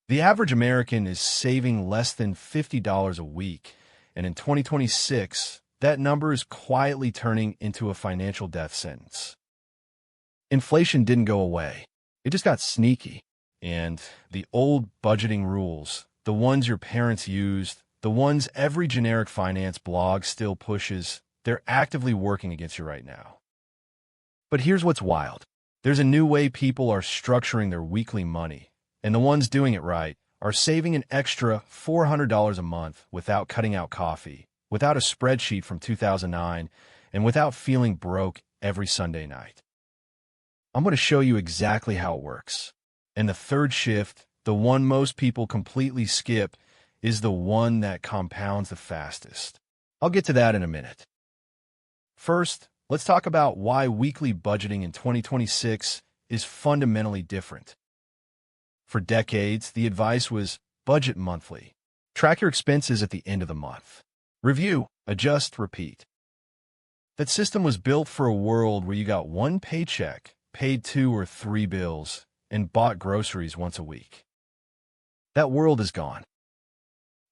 The average American is saving less than $50 a week, and in 2026, that number is quietly turning into a financial death sentence. Inflation didn't go away. It just got sneaky. And the old budgeting rules, the ones your parents used, the ones every generic finance blog still pushes, they're actively working against you right now. But here's what's wild. There's a new way people are structuring their weekly money, and the ones doing it right are saving an extra $400 a month without cutting out coffee, without a spreadsheet from 2009, and without feeling broke every Sunday night. I'm going to show you exactly how it works. And the third shift, the one most people completely skip, is the one that compounds the fastest. I'll get to that in a minute. First, let's talk about why weekly budgeting in 2026 is fundamentally different. For decades, the advice was budget monthly. Track your expenses at the end of the month. Review, adjust, repeat. That system was built for a world where you got one paycheck, paid 2 or 3 bills, and bought groceries once a week. That world is gone.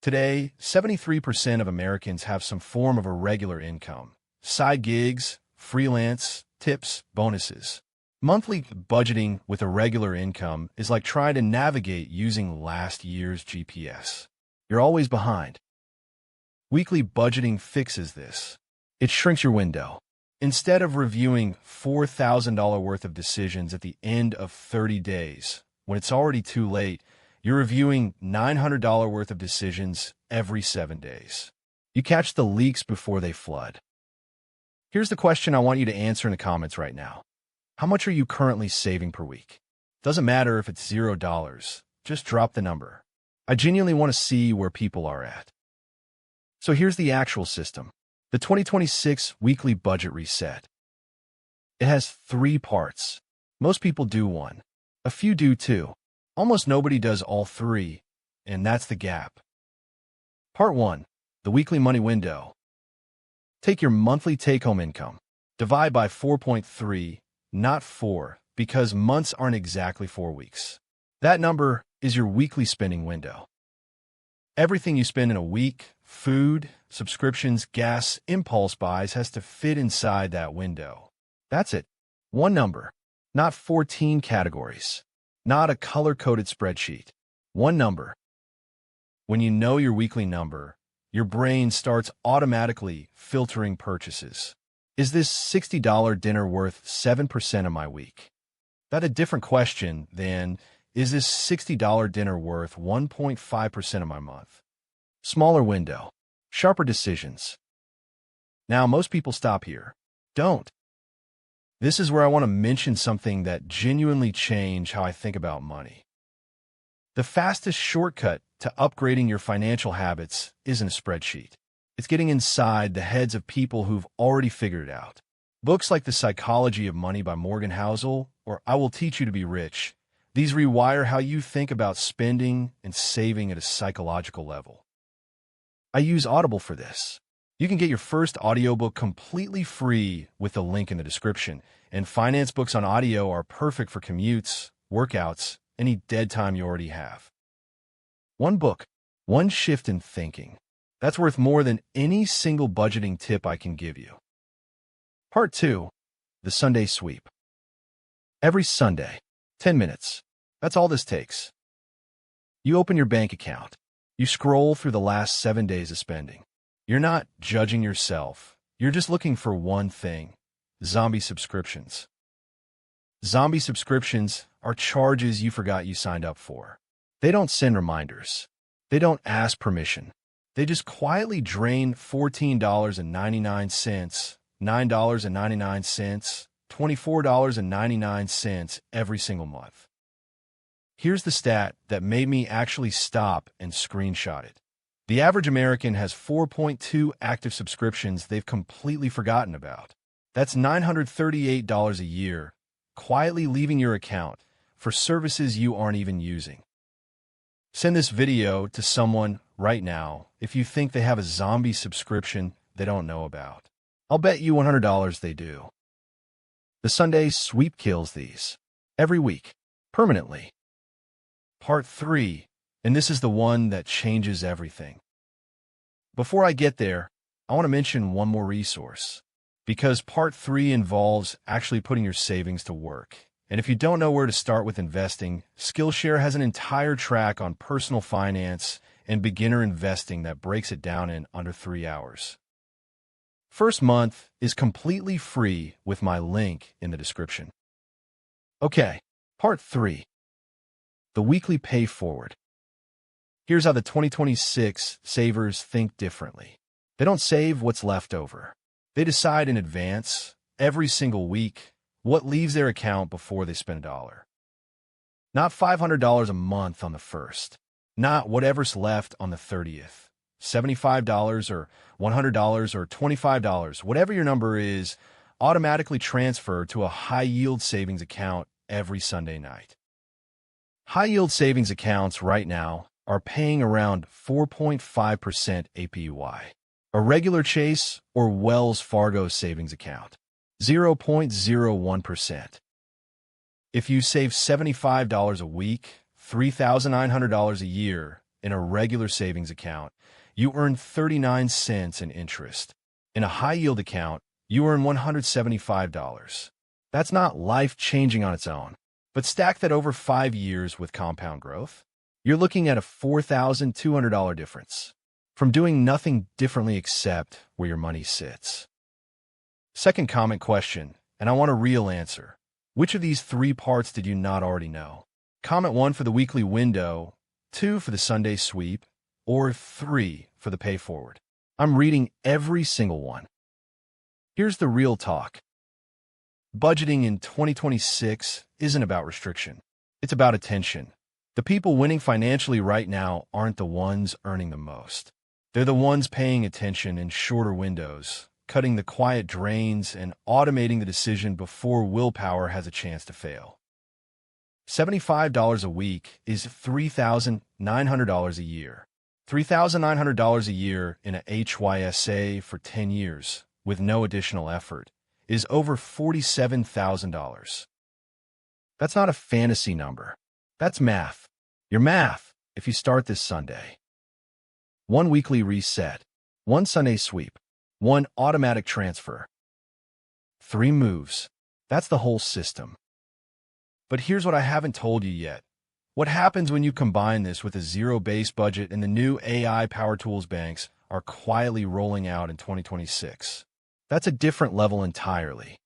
Today, 73% of Americans have some form of irregular income. Side gigs, freelance, tips, bonuses. Monthly budgeting with irregular income is like trying to navigate using last year's GPS. You're always behind. Weekly budgeting fixes this. It shrinks your window. Instead of reviewing $4,000 worth of decisions at the end of 30 days, when it's already too late, you're reviewing $900 worth of decisions every 7 days. You catch the leaks before they flood. Here's the question I want you to answer in the comments right now. How much are you currently saving per week? Doesn't matter if it's $0, just drop the number. I genuinely want to see where people are at. So here's the actual system. The 2026 Weekly Budget Reset. It has 3 parts. Most people do one. A few do 2. Almost nobody does all 3, and that's the gap. Part 1. The Weekly Money Window. Take your monthly take-home income. Divide by 4.3, not 4, because months aren't exactly 4 weeks. That number is your weekly spending window. Everything you spend in a week, food, subscriptions, gas, impulse buys, has to fit inside that window. That's it. One number, not 14 categories, not a color-coded spreadsheet. One number. When you know your weekly number, your brain starts automatically filtering purchases. Is this $60 dinner worth 7% of my week? That's a different question than, is this $60 dinner worth 1.5% of my month? Smaller window. Sharper decisions. Now, most people stop here. Don't. This is where I want to mention something that genuinely changed how I think about money. The fastest shortcut to upgrading your financial habits isn't a spreadsheet. It's getting inside the heads of people who've already figured it out. Books like The Psychology of Money by Morgan Housel or I Will Teach You to Be Rich, these rewire how you think about spending and saving at a psychological level. I use Audible for this. You can get your first audiobook completely free with the link in the description, and finance books on audio are perfect for commutes, workouts, any dead time you already have. One book, one shift in thinking. That's worth more than any single budgeting tip I can give you. Part 2. The Sunday Sweep. Every Sunday, 10 minutes. That's all this takes. You open your bank account. You scroll through the last 7 days of spending. You're not judging yourself. You're just looking for one thing: zombie subscriptions. Zombie subscriptions are charges you forgot you signed up for. They don't send reminders. They don't ask permission. They just quietly drain $14.99, $9.99, $24.99 every single month. Here's the stat that made me actually stop and screenshot it. The average American has 4.2 active subscriptions they've completely forgotten about. That's $938 a year, quietly leaving your account for services you aren't even using. Send this video to someone right now if you think they have a zombie subscription they don't know about. I'll bet you $100 they do. The Sunday Sweep kills these. Every week. Permanently. Part 3. And this is the one that changes everything. Before I get there, I want to mention one more resource, because part 3 involves actually putting your savings to work. And if you don't know where to start with investing, Skillshare has an entire track on personal finance and beginner investing that breaks it down in under 3 hours. First month is completely free with my link in the description. Okay, part 3. The weekly pay forward. Here's how the 2026 savers think differently. They don't save what's left over. They decide in advance, every single week, what leaves their account before they spend $1. Not $500 a month on the 1st. Not whatever's left on the 30th. $75 or $100 or $25, whatever your number is, automatically transfer to a high-yield savings account every Sunday night. High-yield savings accounts right now are paying around 4.5% APY. A regular Chase or Wells Fargo savings account, 0.01%. If you save $75 a week, $3,900 a year in a regular savings account, you earn 39 cents in interest. In a high-yield account, you earn $175. That's not life-changing on its own, but stack that over 5 years with compound growth, you're looking at a $4,200 difference from doing nothing differently except where your money sits. Second comment question, and I want a real answer. Which of these 3 parts did you not already know? Comment 1 for the weekly window, 2 for the Sunday sweep, or 3 for the pay forward. I'm reading every single one. Here's the real talk. Budgeting in 2026 isn't about restriction. It's about attention. The people winning financially right now aren't the ones earning the most. They're the ones paying attention in shorter windows, cutting the quiet drains and automating the decision before willpower has a chance to fail. $75 a week is $3,900 a year. $3,900 a year in a HYSA for 10 years with no additional effort is over $47,000. That's not a fantasy number. That's math. Your math if you start this Sunday. 1 weekly reset, 1 Sunday sweep, 1 automatic transfer. 3 moves. That's the whole system. But here's what I haven't told you yet. What happens when you combine this with a zero-based budget and the new AI Power Tools banks are quietly rolling out in 2026? That's a different level entirely.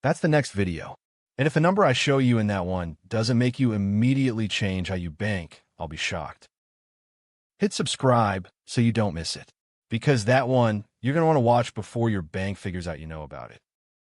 That's the next video. And if a number I show you in that one doesn't make you immediately change how you bank, I'll be shocked. Hit subscribe so you don't miss it, because that one you're going to want to watch before your bank figures out you know about it.